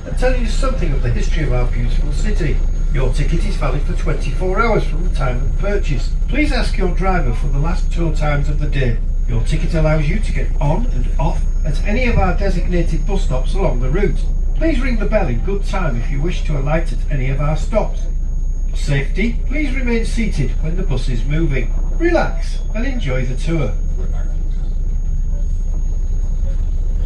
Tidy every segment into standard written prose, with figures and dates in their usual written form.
and tell you something of the history of our beautiful city. Your ticket is valid for 24 hours from the time of purchase. Please ask your driver for the last tour times of the day. Your ticket allows you to get on and off at any of our designated bus stops along the route. Please ring the bell in good time if you wish to alight at any of our stops. For safety, please remain seated when the bus is moving. Relax and enjoy the tour.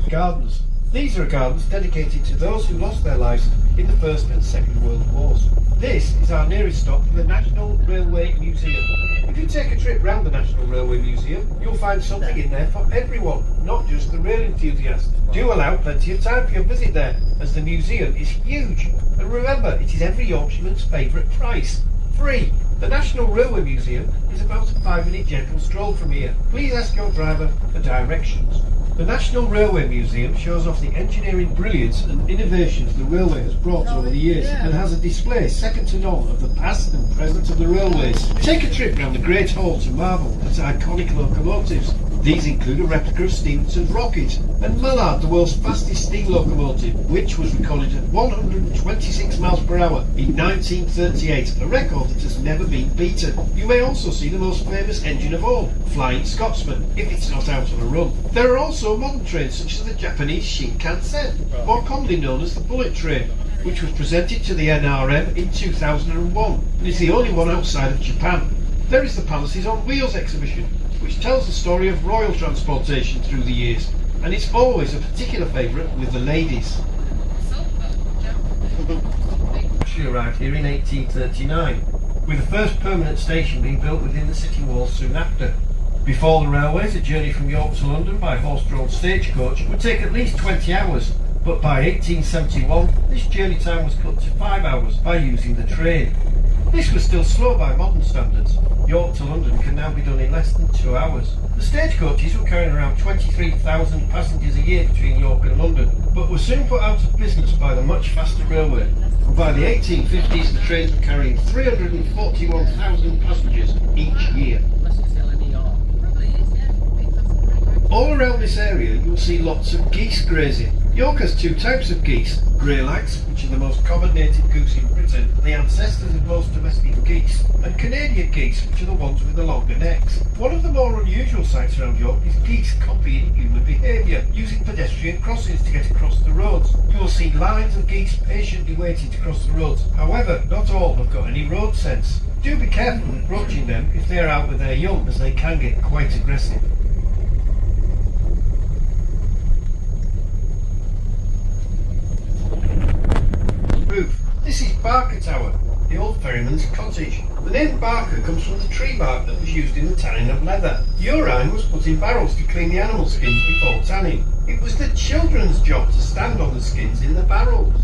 Gardens. These are gardens dedicated to those who lost their lives in the First and Second World Wars. This is our nearest stop for the National Railway Museum. If you take a trip round the National Railway Museum, you'll find something in there for everyone, not just the rail enthusiast. Do allow plenty of time for your visit there, as the museum is huge. And remember, it is every Yorkshireman's favourite price. Free. The National Railway Museum is about a 5-minute gentle stroll from here. Please ask your driver for directions. The National Railway Museum shows off the engineering brilliance and innovations the railway has brought over the years and has a display second to none of the past and present of the railways. Take a trip round the Great Hall to marvel at iconic locomotives. These include a replica of Stephenson's rocket and Mallard, the world's fastest steam locomotive, which was recorded at 126 miles per hour in 1938, a record that has never been beaten. You may also see the most famous engine of all, Flying Scotsman, if it's not out on a run. There are also modern trains such as the Japanese Shinkansen, more commonly known as the Bullet Train, which was presented to the NRM in 2001 and is the only one outside of Japan. There is the Palaces on Wheels exhibition, which tells the story of royal transportation through the years, and it's always a particular favourite with the ladies. She arrived here in 1839, with the first permanent station being built within the city walls soon after. Before the railways, a journey from York to London by horse-drawn stagecoach would take at least 20 hours, but by 1871 this journey time was cut to 5 hours by using the train. This was still slow by modern standards. York to London can now be done in less than 2 hours. The stagecoaches were carrying around 23,000 passengers a year between York and London, but were soon put out of business by the much faster railway. And by the 1850s, the trains were carrying 341,000 passengers each year. All around this area you'll see lots of geese grazing. York has two types of geese: greylags, which are the most common native goose in Britain, the ancestors of most domestic geese, and Canadian geese, which are the ones with the longer necks. One of the more unusual sights around York is geese copying human behaviour, using pedestrian crossings to get across the roads. You will see lines of geese patiently waiting to cross the roads. However, not all have got any road sense. Do be careful when approaching them if they are out with their young, as they can get quite aggressive. Roof. This is Barker Tower, the old ferryman's cottage. The name Barker comes from the tree bark that was used in the tanning of leather. Urine was put in barrels to clean the animal skins before tanning. It was the children's job to stand on the skins in the barrels.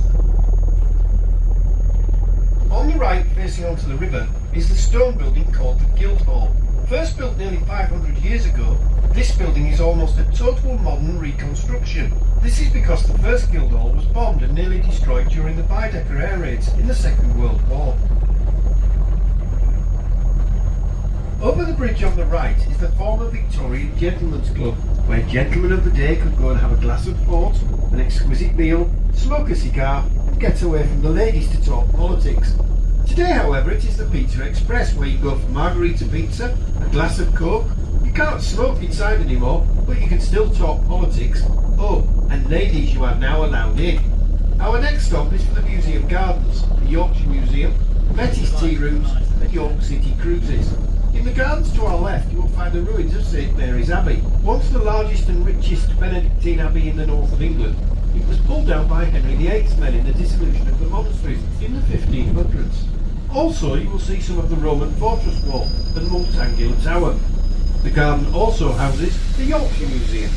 On the right, facing onto the river, is the stone building called the Guildhall. First built nearly 500 years ago, this building is almost a total modern reconstruction. This is because the first Guildhall was bombed and nearly destroyed during the Baedeker air raids in the Second World War. Over the bridge on the right is the former Victorian Gentlemen's Club, where gentlemen of the day could go and have a glass of port, an exquisite meal, smoke a cigar and get away from the ladies to talk politics. Today, however, it is the Pizza Express, where you go for margarita pizza, a glass of coke. You can't smoke inside anymore, but you can still talk politics. Oh, and ladies you are now allowed in. Our next stop is for the Museum Gardens, the Yorkshire Museum, Betty's Tea Rooms and York City Cruises. In the gardens to our left you will find the ruins of St Mary's Abbey. Once the largest and richest Benedictine abbey in the north of England, it was pulled down by Henry VIII's men in the dissolution of the monasteries in the 1500s. Also you will see some of the Roman fortress wall and Multangular Tower. The garden also houses the Yorkshire Museum.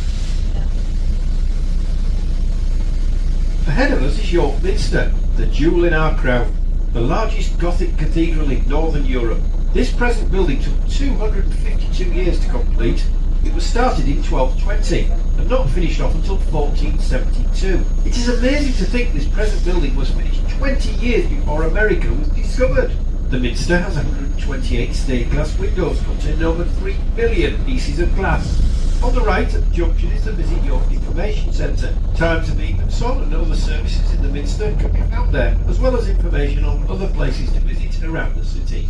Ahead of us is York Minster, the jewel in our crown, the largest Gothic cathedral in Northern Europe. This present building took 252 years to complete. It was started in 1220 and not finished off until 1472. It is amazing to think this present building was finished 20 years before America was discovered. The Minster has 128 stained glass windows containing over 3 billion pieces of glass. On the right at the junction is the Visit York Information Centre. Times of evening sun and other services in the Minster Minster can be found there, as well as information on other places to visit around the city.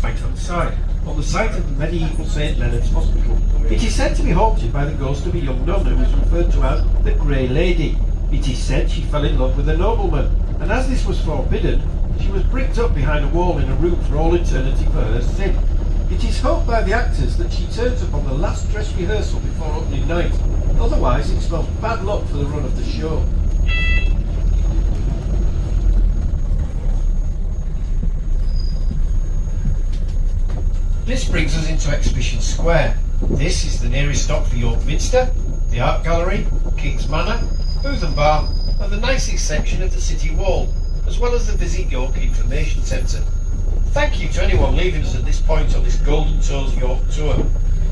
Right on the side, on the site of the medieval St Leonard's Hospital. It is said to be haunted by the ghost of a young nun who is referred to as the Grey Lady. It is said she fell in love with a nobleman, and as this was forbidden, she was bricked up behind a wall in a room for all eternity for her sin. It is hoped by the actors that she turns up on the last dress rehearsal before opening night, otherwise it spells bad luck for the run of the show. This brings us into Exhibition Square. This is the nearest stop for York Minster, the Art Gallery, King's Manor, Booth and Bar, and the nicest section of the City Wall, as well as the Visit York Information Centre. Thank you to anyone leaving us at this point on this Golden Toes York tour.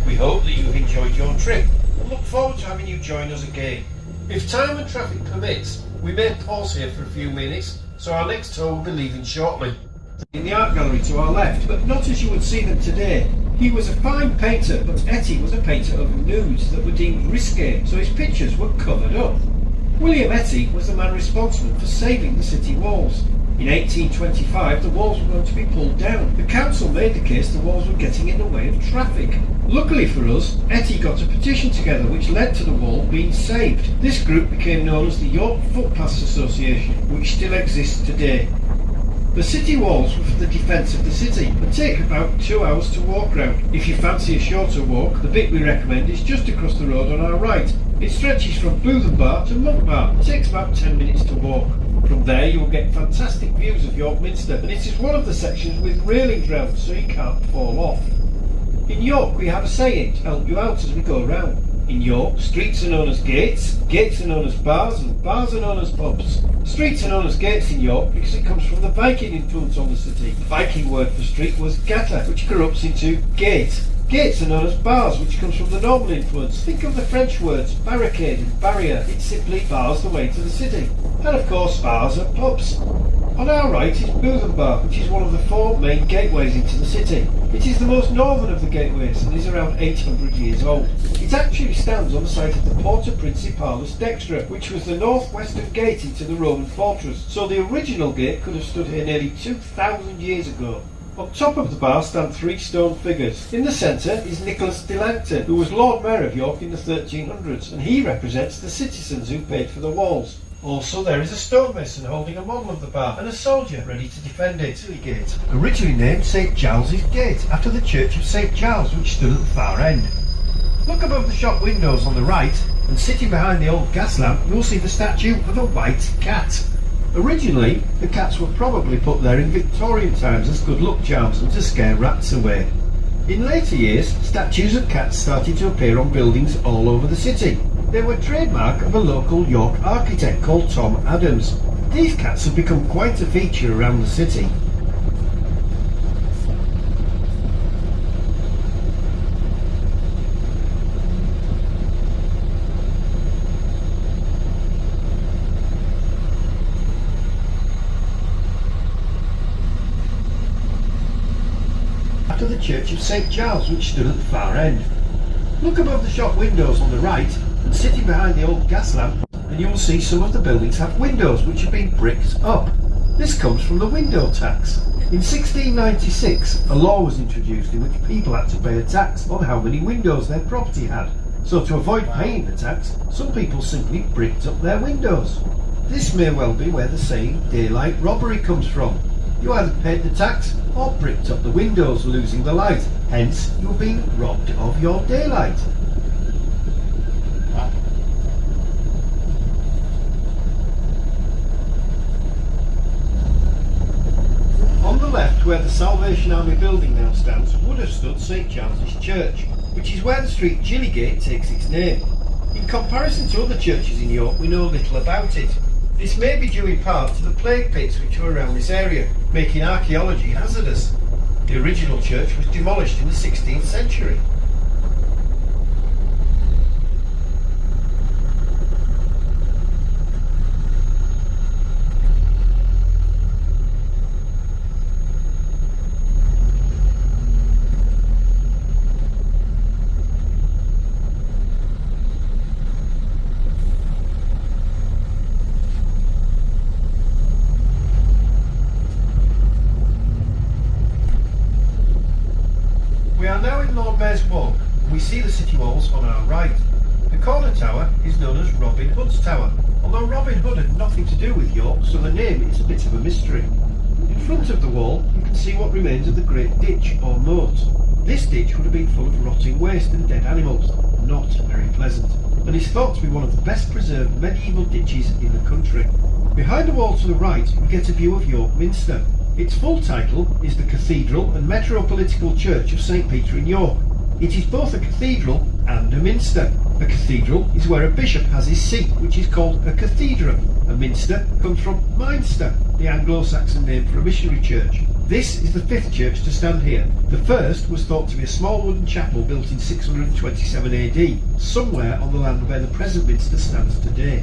We hope that you've enjoyed your trip and look forward to having you join us again. If time and traffic permits, we may pause here for a few minutes, so our next tour will be leaving shortly. In the art gallery to our left, but not as you would see them today. He was a fine painter, but Etty was a painter of nudes that were deemed risque, so his pictures were covered up. William Etty was the man responsible for saving the city walls. In 1825 the walls were going to be pulled down. The council made the case the walls were getting in the way of traffic. Luckily for us, Etty got a petition together which led to the wall being saved. This group became known as the York Footpaths Association, which still exists today. The city walls were for the defence of the city and take about 2 hours to walk round. If you fancy a shorter walk, the bit we recommend is just across the road on our right. It stretches from Booth and Bar to Monk Bar. It takes about 10 minutes to walk. From there you will get fantastic views of York Minster, and it is one of the sections with railings round so you can't fall off. In York we have a saying to help you out as we go round. In York, streets are known as gates, gates are known as bars, and bars are known as pubs. Streets are known as gates in York because it comes from the Viking influence on the city. The Viking word for street was gata, which corrupts into gate. Gates are known as bars, which comes from the Norman influence. Think of the French words barricade and barrier. It simply bars the way to the city. And of course, bars are pubs. On our right is Booth and Bar, which is one of the 4 main gateways into the city. It is the most northern of the gateways and is around 800 years old. It actually stands on the site of the Porta Principalis Dextra, which was the northwestern gate into the Roman fortress, so the original gate could have stood here nearly 2,000 years ago. On top of the bar stand 3 stone figures. In the centre is Nicholas de Langton, who was Lord Mayor of York in the 1300s, and he represents the citizens who paid for the walls. Also there is a stonemason holding a model of the bar and a soldier ready to defend it. Gate, originally named St Giles's Gate, after the church of St Giles which stood at the far end. Look above the shop windows on the right, and sitting behind the old gas lamp you will see the statue of a white cat. Originally, the cats were probably put there in Victorian times as good luck charms and to scare rats away. In later years, statues of cats started to appear on buildings all over the city. They were trademark of a local York architect called Tom Adams. These cats have become quite a feature around the city. After the church of St Giles which stood at the far end. Look above the shop windows on the right, and sitting behind the old gas lamp, and you will see some of the buildings have windows which have been bricked up. This comes from the window tax. In 1696, a law was introduced in which people had to pay a tax on how many windows their property had. So to avoid paying the tax, some people simply bricked up their windows. This may well be where the saying daylight robbery comes from. You either paid the tax or bricked up the windows, losing the light. Hence, you were being robbed of your daylight. On the left, where the Salvation Army building now stands, would have stood St Giles's Church, which is where the street Gillygate takes its name. In comparison to other churches in York, we know little about it. This may be due in part to the plague pits which were around this area, making archaeology hazardous. The original church was demolished in the 16th century. are now in Lord Mayor's Walk, and we see the city walls on our right. The corner tower is known as Robin Hood's Tower, although Robin Hood had nothing to do with York, so the name is a bit of a mystery. In front of the wall, you can see what remains of the Great Ditch, or moat. This ditch would have been full of rotting waste and dead animals, not very pleasant, and is thought to be one of the best preserved medieval ditches in the country. Behind the wall to the right, we get a view of York Minster. Its full title is the Cathedral and Metropolitical Church of St. Peter in York. It is both a cathedral and a minster. A cathedral is where a bishop has his seat, which is called a cathedra. A minster comes from Minster, the Anglo-Saxon name for a missionary church. This is the fifth church to stand here. The first was thought to be a small wooden chapel built in 627 AD, somewhere on the land where the present minster stands today.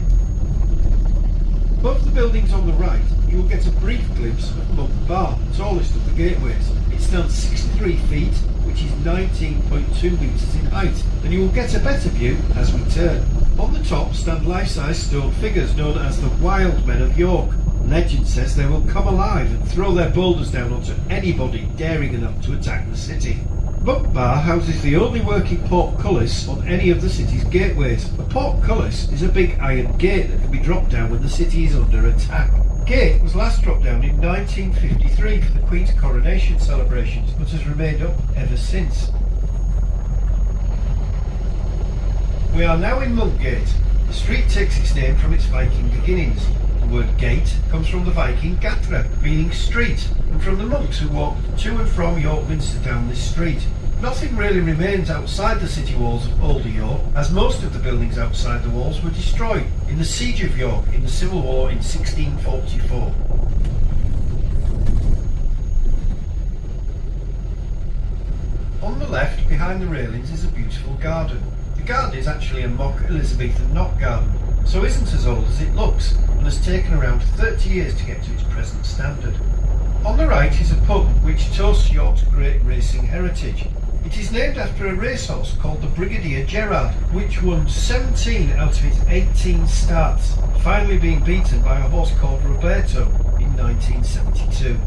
Above the buildings on the right, you will get a brief glimpse of Micklegate Bar, the tallest of the gateways. It stands 63 feet, which is 19.2 metres in height, and you will get a better view as we turn. On the top stand life-size stone figures known as the Wild Men of York. Legend says they will come alive and throw their boulders down onto anybody daring enough to attack the city. Micklegate Bar houses the only working portcullis on any of the city's gateways. A portcullis is a big iron gate that can be dropped down when the city is under attack. The gate was last dropped down in 1953 for the Queen's coronation celebrations, but has remained up ever since. We are now in Micklegate. The street takes its name from its Viking beginnings. The word gate comes from the Viking gatra, meaning street, and from the monks who walked to and from York Minster down this street. Nothing really remains outside the city walls of older York, as most of the buildings outside the walls were destroyed in the Siege of York in the Civil War in 1644. On the left, behind the railings, is a beautiful garden. The garden is actually a mock Elizabethan knot garden, so isn't as old as it looks, and has taken around 30 years to get to its present standard. On the right is a pub which toasts York's great racing heritage. It is named after a racehorse called the Brigadier Gerard, which won 17 out of its 18 starts, finally being beaten by a horse called Roberto in 1972.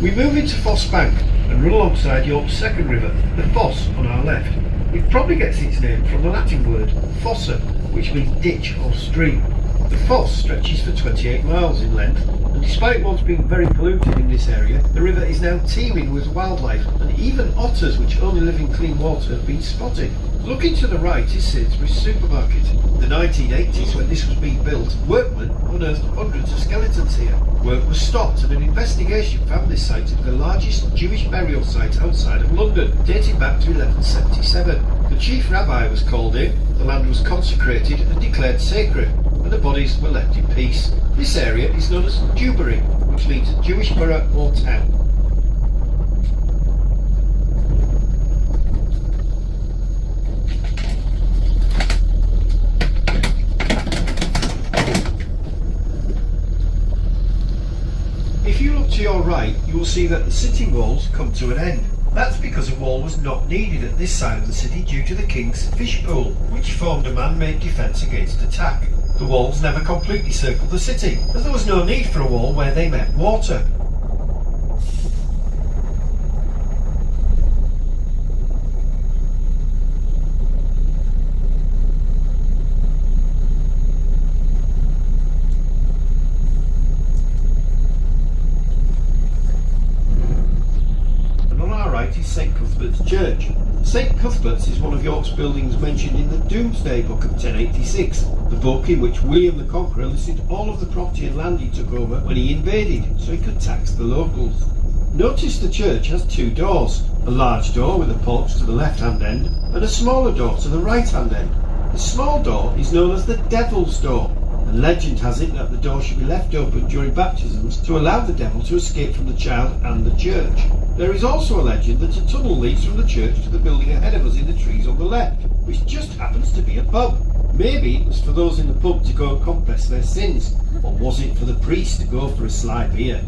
We move into Foss Bank and run alongside York's second river, the Foss, on our left. It probably gets its name from the Latin word fossa, which means ditch or stream. The Foss stretches for 28 miles in length, and despite once being very polluted in this area, the river is now teeming with wildlife, and even otters, which only live in clean water, have been spotted. Looking to the right is Sainsbury's supermarket. In the 1980s, when this was being built, workmen unearthed hundreds of skeletons here. Work was stopped and an investigation found this site to be the largest Jewish burial site outside of London, dating back to 1177. The chief rabbi was called in, the land was consecrated and declared sacred, and the bodies were left in peace. This area is known as Dewberry, which means Jewish borough or town. If you look to your right, you will see that the city walls come to an end. That's because a wall was not needed at this side of the city due to the King's Fish Pool, which formed a man-made defence against attack. The walls never completely circled the city, as there was no need for a wall where they met water. Is St Cuthbert's Church. St Cuthbert's is one of York's buildings mentioned in the Domesday Book of 1086, the book in which William the Conqueror listed all of the property and land he took over when he invaded, so he could tax the locals. Notice the church has two doors, a large door with a porch to the left-hand end and a smaller door to the right-hand end. The small door is known as the Devil's Door, and and legend has it that the door should be left open during baptisms to allow the devil to escape from the child and the church. There is also a legend that a tunnel leads from the church to the building ahead of us in the trees on the left, which just happens to be a pub. Maybe it was for those in the pub to go and confess their sins, or was it for the priest to go for a sly beer?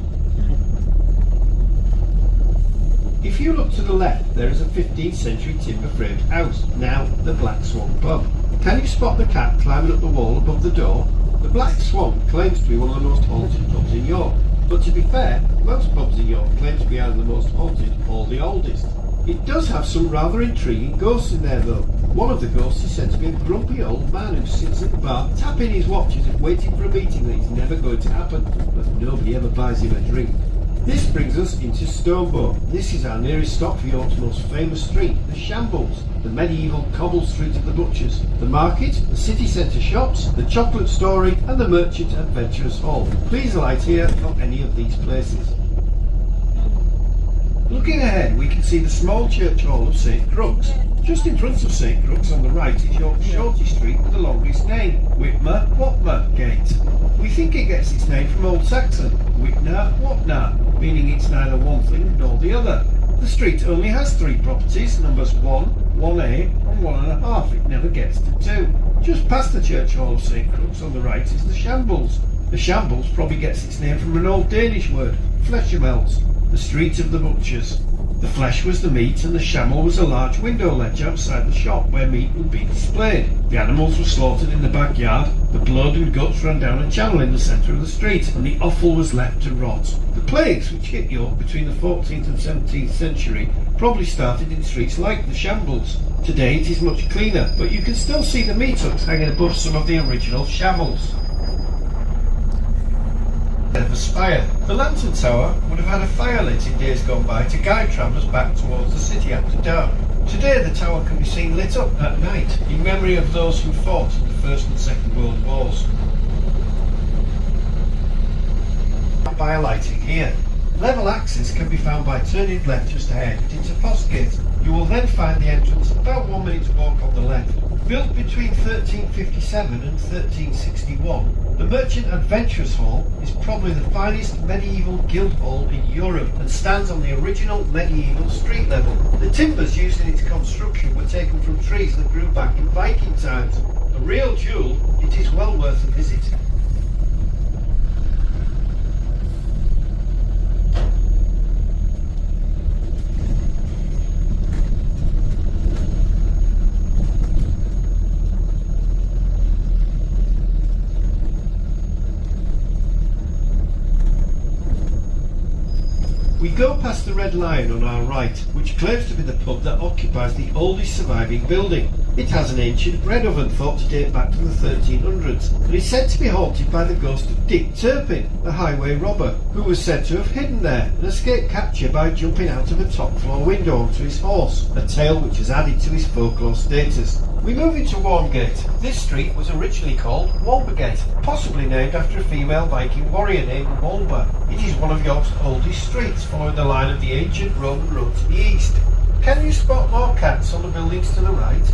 If you look to the left, there is a 15th century timber framed house, now the Black Swan pub. Can you spot the cat climbing up the wall above the door? The Black Swan claims to be one of the most haunted pubs in York, but to be fair, most pubs in York claim to be either the most haunted or the oldest. It does have some rather intriguing ghosts in there though. One of the ghosts is said to be a grumpy old man who sits at the bar tapping his watch as if waiting for a meeting that is never going to happen, but nobody ever buys him a drink. This brings us into Stonebow. This is our nearest stop for York's most famous street, the Shambles, the medieval cobbled street of the butchers, the market, the city centre shops, the chocolate story and the merchant adventurers hall. Please alight here for any of these places. Looking ahead, we can see the small church hall of St Crux. Just in front of St Crux on the right is York's shortest street with the longest name, Whitmer Gate. We think it gets its name from Old Saxon, Whitner, Whatnar, meaning it's neither one thing nor the other. The street only has 3 properties, numbers 1, 1A and 1.5. It never gets to 2. Just past the church hall of St Crux on the right is the Shambles. The Shambles probably gets its name from an old Danish word, fleshamels, the street of the butchers. The flesh was the meat and the shamel was a large window ledge outside the shop where meat would be displayed. The animals were slaughtered in the backyard, the blood and guts ran down a channel in the centre of the street and the offal was left to rot. The plagues which hit York between the 14th and 17th century probably started in streets like the Shambles. Today it is much cleaner, but you can still see the meat hooks hanging above some of the original shamels. Of a spire. The lantern tower would have had a fire lit in days gone by to guide travellers back towards the city after dark. Today the tower can be seen lit up at night in memory of those who fought in the First and Second World Wars. By alighting here. Level access can be found by turning left just ahead into Foss Gate. You will then find the entrance about 1 minute's walk on the left. Built between 1357 and 1361, the Merchant Adventurers Hall is probably the finest medieval Guildhall in Europe and stands on the original medieval street level. The timbers used in its construction were taken from trees that grew back in Viking times. A real jewel, it is well worth a visit. We go past the Red Lion on our right, which claims to be the pub that occupies the oldest surviving building. It has an ancient bread oven thought to date back to the 1300s, and is said to be haunted by the ghost of Dick Turpin, a highway robber, who was said to have hidden there and escaped capture by jumping out of a top floor window onto his horse, a tale which has added to his folklore status. We move into Warngate. This street was originally called Walbergate, possibly named after a female Viking warrior named Walber. It is one of York's oldest streets, following the line of the ancient Roman road to the east. Can you spot more cats on the buildings to the right?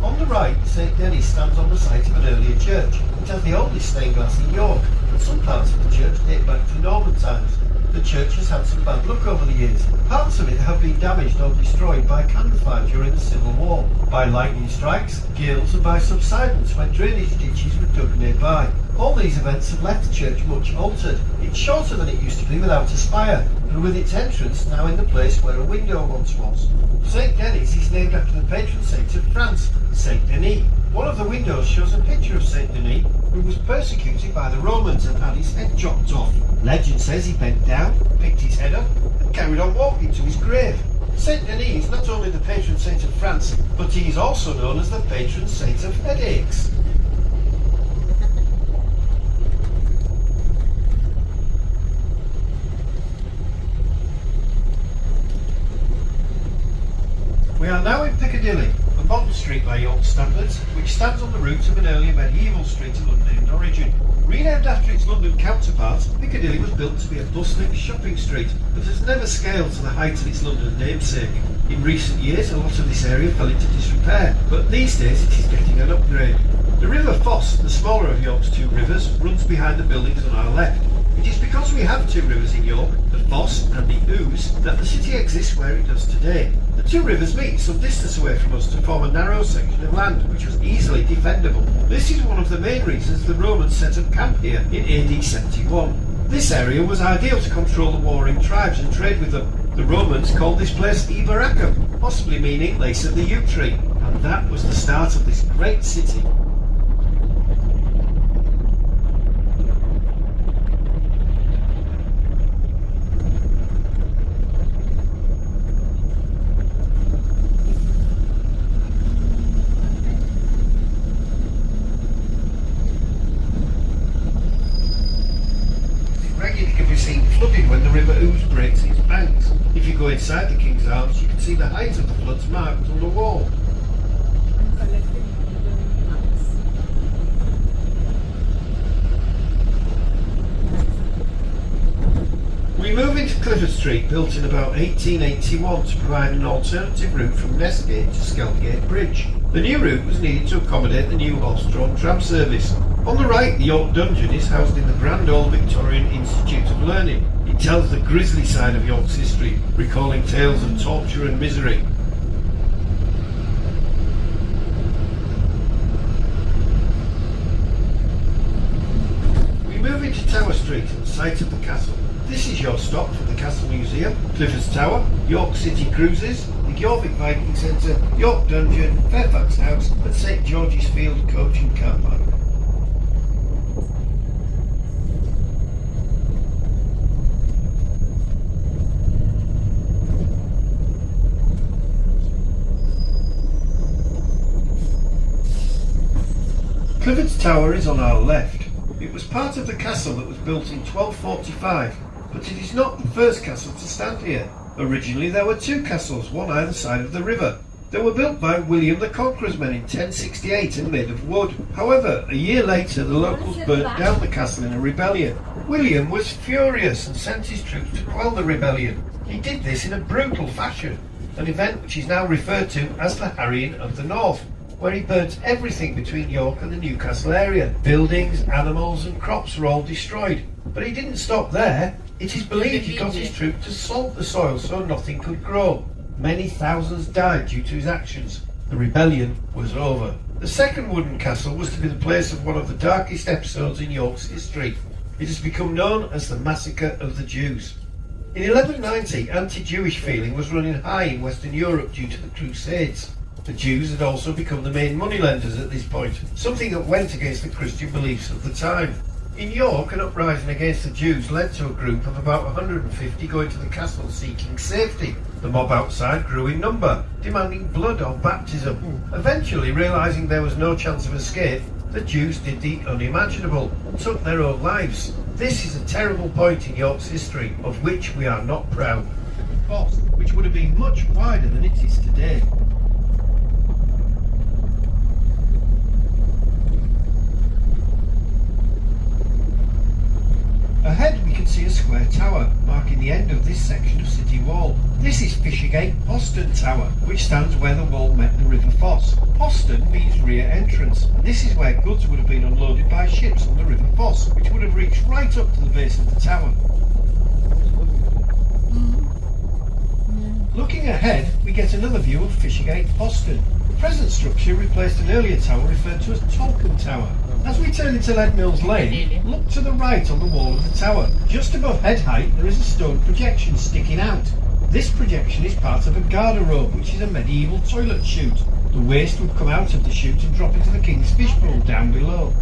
On the right, St Denis stands on the site of an earlier church. It has the oldest stained glass in York, and some parts of the church date back to Norman times. The church has had some bad luck over the years. Parts of it have been damaged or destroyed by cannon fire during the Civil War, by lightning strikes, gales and by subsidence when drainage ditches were dug nearby. All these events have left the church much altered. It's shorter than it used to be without a spire, and with its entrance now in the place where a window once was. St Denis is named after the patron saint of France, St Denis. One of the windows shows a picture of St Denis, who was persecuted by the Romans and had his head chopped off. Legend says he bent down, picked his head up, and carried on walking to his grave. St Denis is not only the patron saint of France, but he is also known as the patron saint of headaches. We are now in Piccadilly, a modern street by York standards, which stands on the route of an earlier medieval street of unnamed origin. Renamed after its London counterpart, Piccadilly was built to be a bustling shopping street, but has never scaled to the height of its London namesake. In recent years, a lot of this area fell into disrepair, but these days it is getting an upgrade. The River Foss, the smaller of York's two rivers, runs behind the buildings on our left. It is because we have two rivers in York, the Foss and the Ouse, that the city exists where it does today. The two rivers meet some distance away from us to form a narrow section of land, which was easily defendable. This is one of the main reasons the Romans set up camp here in AD 71. This area was ideal to control the warring tribes and trade with them. The Romans called this place Iberacum, possibly meaning place of the yew tree, and that was the start of this great city. Flooded when the River Ouse breaks its banks. If you go inside the King's Arms, you can see the height of the floods marked on the wall. We move into Clifford Street, built in about 1881 to provide an alternative route from Nestgate to Skelgate Bridge. The new route was needed to accommodate the new horse-drawn tram service. On the right, the York Dungeon is housed in the grand old Victorian Institute of Learning. It tells the grisly side of York's history, recalling tales of torture and misery. We move into Tower Street at the site of the castle. This is your stop for the Castle Museum, Clifford's Tower, York City Cruises, the Jorvik Viking Centre, York Dungeon, Fairfax House and St George's Field Coach and Car Park. Clifford's Tower is on our left. It was part of the castle that was built in 1245, but it is not the first castle to stand here. Originally there were two castles, one either side of the river. They were built by William the Conqueror's men in 1068 and made of wood. However, a year later the locals burnt down the castle in a rebellion. William was furious and sent his troops to quell the rebellion. He did this in a brutal fashion, an event which is now referred to as the Harrying of the North, where he burnt everything between York and the Newcastle area. Buildings, animals and crops were all destroyed. But he didn't stop there. It is believed he got his troops to salt the soil so nothing could grow. Many thousands died due to his actions. The rebellion was over. The second wooden castle was to be the place of one of the darkest episodes in York's history. It has become known as the Massacre of the Jews. In 1190, anti-Jewish feeling was running high in Western Europe due to the Crusades. The Jews had also become the main moneylenders at this point, something that went against the Christian beliefs of the time. In York, an uprising against the Jews led to a group of about 150 going to the castle seeking safety. The mob outside grew in number, demanding blood or baptism. Eventually, realising there was no chance of escape, the Jews did the unimaginable and took their own lives. This is a terrible point in York's history, of which we are not proud. Foss, which would have been much wider than it is today. Ahead we can see a square tower, marking the end of this section of city wall. This is Fishergate Postern Tower, which stands where the wall met the River Foss. Postern means rear entrance, and this is where goods would have been unloaded by ships on the River Foss, which would have reached right up to the base of the tower. Looking ahead, we get another view of Fishergate Postern. The present structure replaced an earlier tower referred to as Tolkien Tower. As we turn into Lead Mills Lane, look to the right on the wall of the tower. Just above head height there is a stone projection sticking out. This projection is part of a garderobe, which is a medieval toilet chute. The waste would come out of the chute and drop into the King's Fishbowl down below.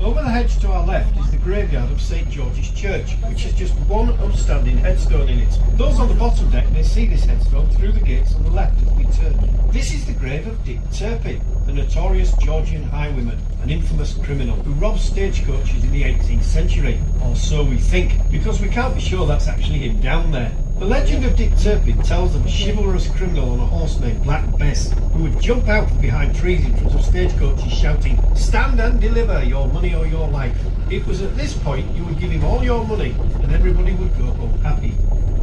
Over the hedge to our left is the graveyard of St George's Church, which has just one upstanding headstone in it. Those on the bottom deck may see this headstone through the gates on the left as we turn. This is the grave of Dick Turpin, the notorious Georgian highwayman, an infamous criminal who robbed stagecoaches in the 18th century. Or so we think, because we can't be sure that's actually him down there. The legend of Dick Turpin tells of a chivalrous criminal on a horse named Black Bess, who would jump out from behind trees in front of stagecoaches shouting, "Stand and deliver your money or your life." It was at this point you would give him all your money and everybody would go home happy.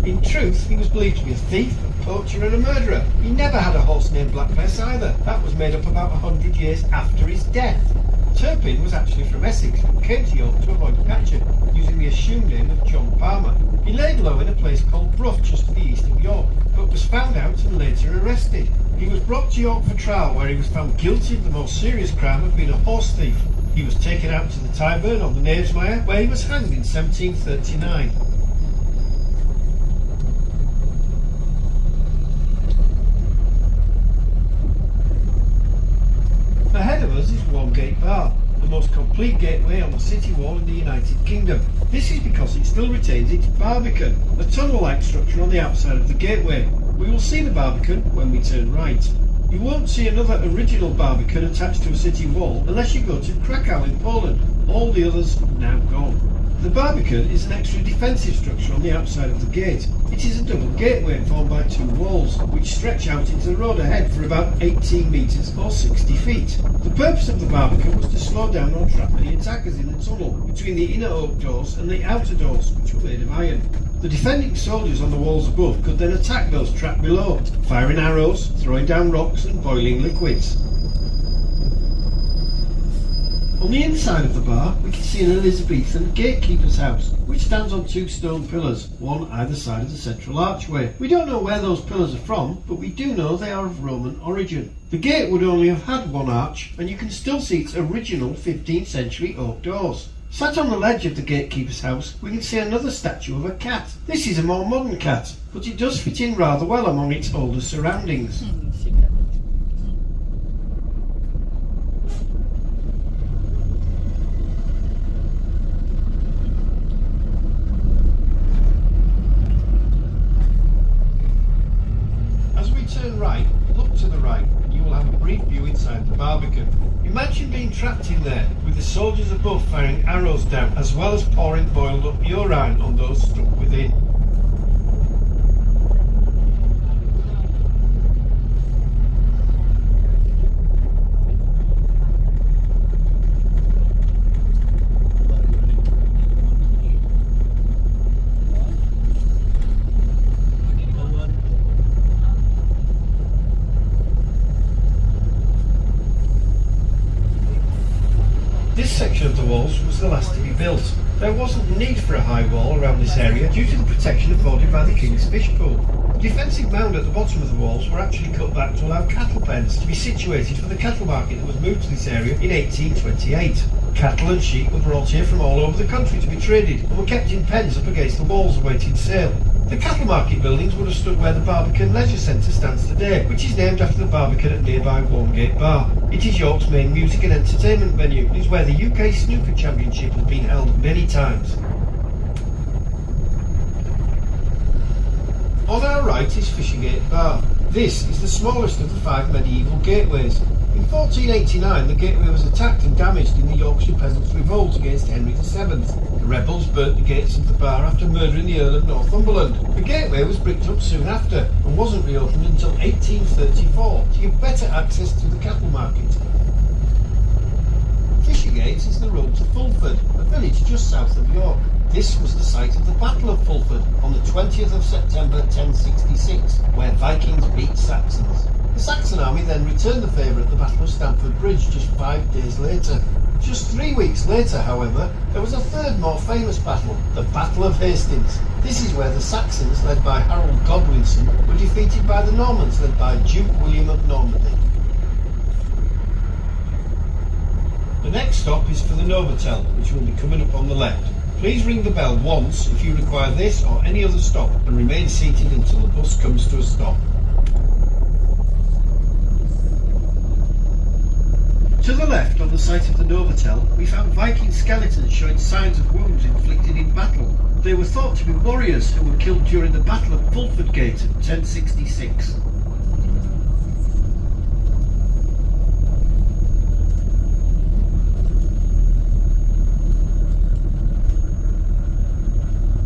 In truth, he was believed to be a thief, a poacher and a murderer. He never had a horse named Black Bess either. That was made up about 100 years after his death. Turpin was actually from Essex and came to York to avoid capture, using the assumed name of John Palmer. He laid low in a place called Brough, just to the east of York, but was found out and later arrested. He was brought to York for trial, where he was found guilty of the most serious crime of being a horse thief. He was taken out to the Tyburn on the Knavesmire, where he was hanged in 1739. Ahead of us is Micklegate Bar, the most complete gateway on the city wall in the United Kingdom. This is because it still retains its barbican, a tunnel-like structure on the outside of the gateway. We will see the barbican when we turn right. You won't see another original barbican attached to a city wall unless you go to Krakow in Poland. All the others are now gone. The barbican is an extra defensive structure on the outside of the gate. It is a double gateway formed by two walls, which stretch out into the road ahead for about 18 metres or 60 feet. The purpose of the barbican was to slow down or trap any attackers in the tunnel between the inner oak doors and the outer doors, which were made of iron. The defending soldiers on the walls above could then attack those trapped below, firing arrows, throwing down rocks and boiling liquids. On the inside of the bar, we can see an Elizabethan gatekeeper's house, which stands on two stone pillars, one either side of the central archway. We don't know where those pillars are from, but we do know they are of Roman origin. The gate would only have had one arch, and you can still see its original 15th century oak doors. Sat on the ledge of the gatekeeper's house, we can see another statue of a cat. This is a more modern cat, but it does fit in rather well among its older surroundings. Turn right, look to the right, and you will have a brief view inside the barbican. Imagine being trapped in there, with the soldiers above firing arrows down, as well as pouring boiled up urine on those stuck within. This section of the walls was the last to be built. There wasn't need for a high wall around this area due to the protection afforded by the King's Fish Pool. The defensive mound at the bottom of the walls were actually cut back to allow cattle pens to be situated for the cattle market that was moved to this area in 1828. Cattle and sheep were brought here from all over the country to be traded and were kept in pens up against the walls awaiting sale. The cattle market buildings would have stood where the Barbican Leisure Centre stands today, which is named after the Barbican at nearby Micklegate Bar. It is York's main music and entertainment venue and is where the UK Snooker Championship has been held many times. On our right is Fishergate Bar. This is the smallest of the 5 medieval gateways. In 1489 the gateway was attacked and damaged in the Yorkshire Peasants' Revolt against Henry VII. The rebels burnt the gates of the bar after murdering the Earl of Northumberland. The gateway was bricked up soon after and wasn't reopened until 1834 to give better access to the cattle market. Fishergate is the road to Fulford, a village just south of York. This was the site of the Battle of Fulford on the 20th of September 1066, where Vikings beat Saxons. The Saxon army then returned the favour at the Battle of Stamford Bridge just 5 days later. Just 3 weeks later, however, there was a third more famous battle, the Battle of Hastings. This is where the Saxons, led by Harold Godwinson, were defeated by the Normans, led by Duke William of Normandy. The next stop is for the Novotel, which will be coming up on the left. Please ring the bell once if you require this or any other stop and remain seated until the bus comes to a stop. To the left, on the site of the Novotel, we found Viking skeletons showing signs of wounds inflicted in battle. They were thought to be warriors who were killed during the Battle of Fulford Gate in 1066.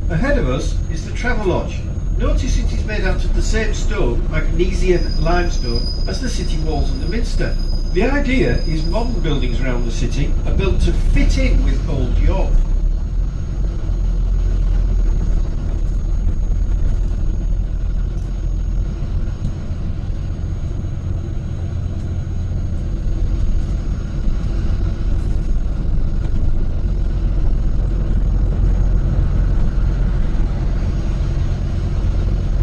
Ahead of us is the Travelodge. Notice it is made out of the same stone, magnesian limestone, as the city walls in the Minster. The idea is modern buildings around the city are built to fit in with old York.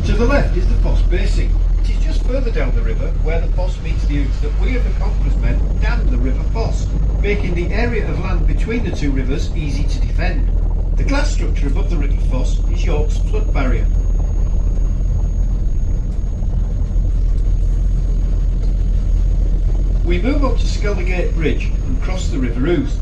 To the left is the Foss basin. It is just further down the river where the Foss meets the ooze that William the Conqueror's men dammed the River Foss, making the area of land between the two rivers easy to defend. The glass structure above the River Foss is York's flood barrier. We move up to Gate Bridge and cross the River Ouse.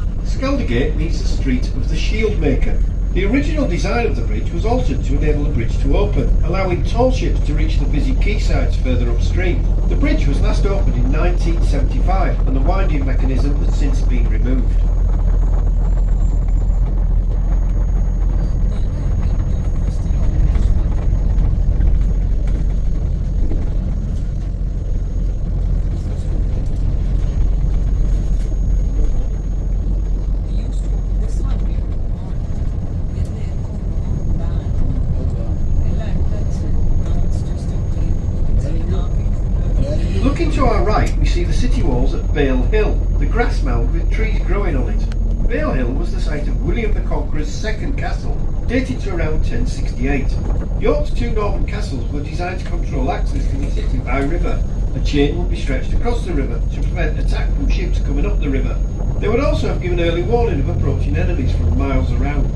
Gate means the street of the shield maker. The original design of the bridge was altered to enable the bridge to open, allowing tall ships to reach the busy quaysides further upstream. The bridge was last opened in 1975 and the winding mechanism has since been removed. Looking to our right, we see the city walls at Bale Hill, the grass mound with trees growing on it. Bale Hill was the site of William the Conqueror's second castle, dated to around 1068. York's two Norman castles were designed to control access to the city by river. A chain would be stretched across the river to prevent attack from ships coming up the river. They would also have given early warning of approaching enemies from miles around.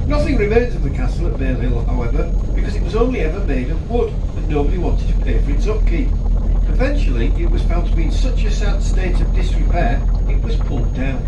Nothing remains of the castle at Bale Hill, however, because it was only ever made of wood and nobody wanted to pay for its upkeep. Eventually, it was found to be in such a sad state of disrepair, it was pulled down.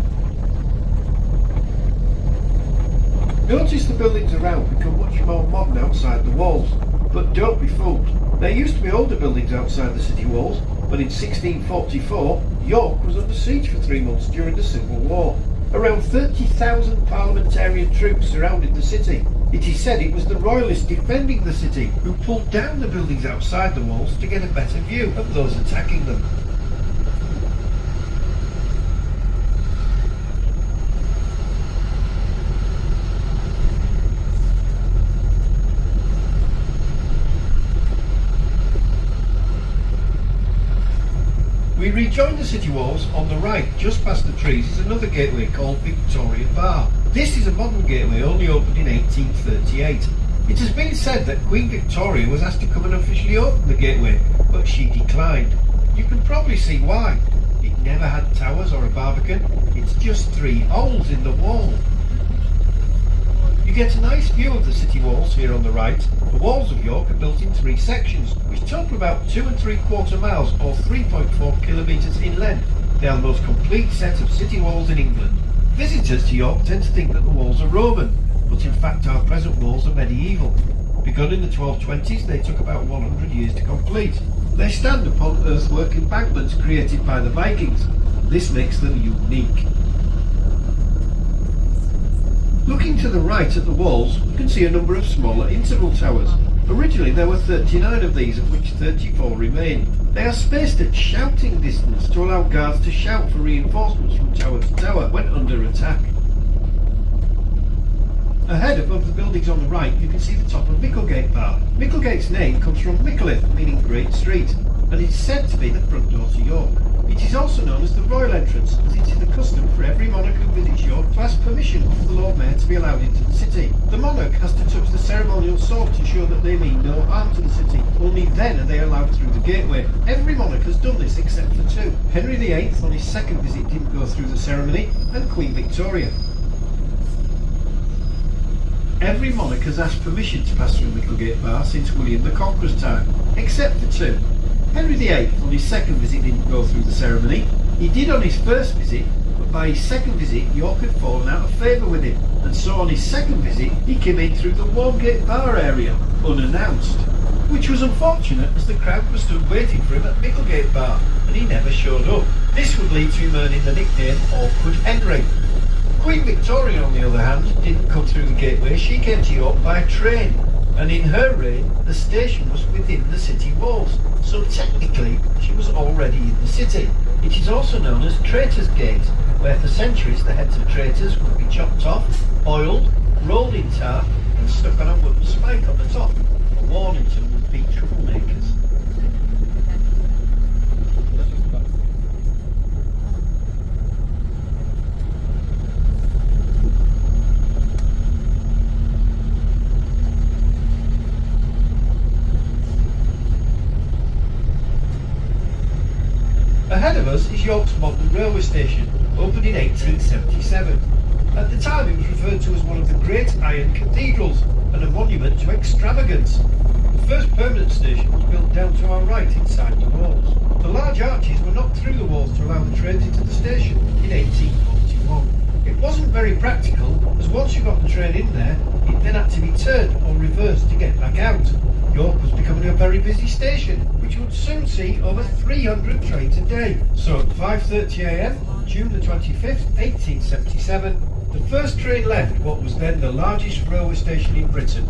Notice the buildings around become much more modern outside the walls, but don't be fooled. There used to be older buildings outside the city walls, but in 1644, York was under siege for 3 months during the Civil War. Around 30,000 parliamentarian troops surrounded the city. It is said it was the royalists defending the city who pulled down the buildings outside the walls to get a better view of those attacking them. We rejoin the city walls on the right. Just past the trees is another gateway called Victoria Bar. This is a modern gateway only opened in 1838. It has been said that Queen Victoria was asked to come and officially open the gateway, but she declined. You can probably see why. It never had towers or a barbican. It's just 3 holes in the wall. You get a nice view of the city walls here on the right. The walls of York are built in 3 sections, which total about 2 3/4 miles or 3.4 kilometres in length. They are the most complete set of city walls in England. Visitors to York tend to think that the walls are Roman, but in fact our present walls are medieval. Begun in the 1220s, they took about 100 years to complete. They stand upon earthwork embankments created by the Vikings. This makes them unique. Looking to the right at the walls, you can see a number of smaller interval towers. Originally there were 39 of these, of which 34 remain. They are spaced at shouting distance to allow guards to shout for reinforcements from tower to tower when under attack. Ahead above the buildings on the right, you can see the top of Micklegate Bar. Micklegate's name comes from Mickleth, meaning Great Street, and it is said to be the front door to York. It is also known as the Royal Entrance, as it is the custom for every monarch who visits York to ask permission of the Lord Mayor to be allowed into the city. The monarch has to touch the ceremonial sword to show that they mean no harm to the city. Only then are they allowed through the gateway. Every monarch has done this except for 2. Henry VIII on his second visit didn't go through the ceremony, and Queen Victoria. Every monarch has asked permission to pass through Micklegate Bar since William the Conqueror's time, except for 2. Henry VIII on his second visit didn't go through the ceremony. He did on his first visit, but by his second visit York had fallen out of favour with him, and so on his second visit he came in through the Micklegate Bar area, unannounced. Which was unfortunate, as the crowd was stood waiting for him at Micklegate Bar, and he never showed up. This would lead to him earning the nickname Awkward Henry. Queen Victoria, on the other hand, didn't come through the gateway. She came to York by train. and in her reign the station was within the city walls, so technically she was already in the city. It is also known as Traitors' Gate, where for centuries the heads of traitors would be chopped off, oiled, rolled in tar and stuck on a wooden spike on the top, a warning to would-be troublemakers. Ahead of us is York's modern railway station, opened in 1877. At the time it was referred to as one of the great iron cathedrals and a monument to extravagance. The first permanent station was built down to our right inside the walls. The large arches were knocked through the walls to allow the trains into the station in 1841. It wasn't very practical, as once you got the train in there, it then had to be turned or reversed to get back out. York was becoming a very busy station, which would soon see over 300 trains a day. So at 5:30 a.m, June the 25th, 1877, the first train left what was then the largest railway station in Britain.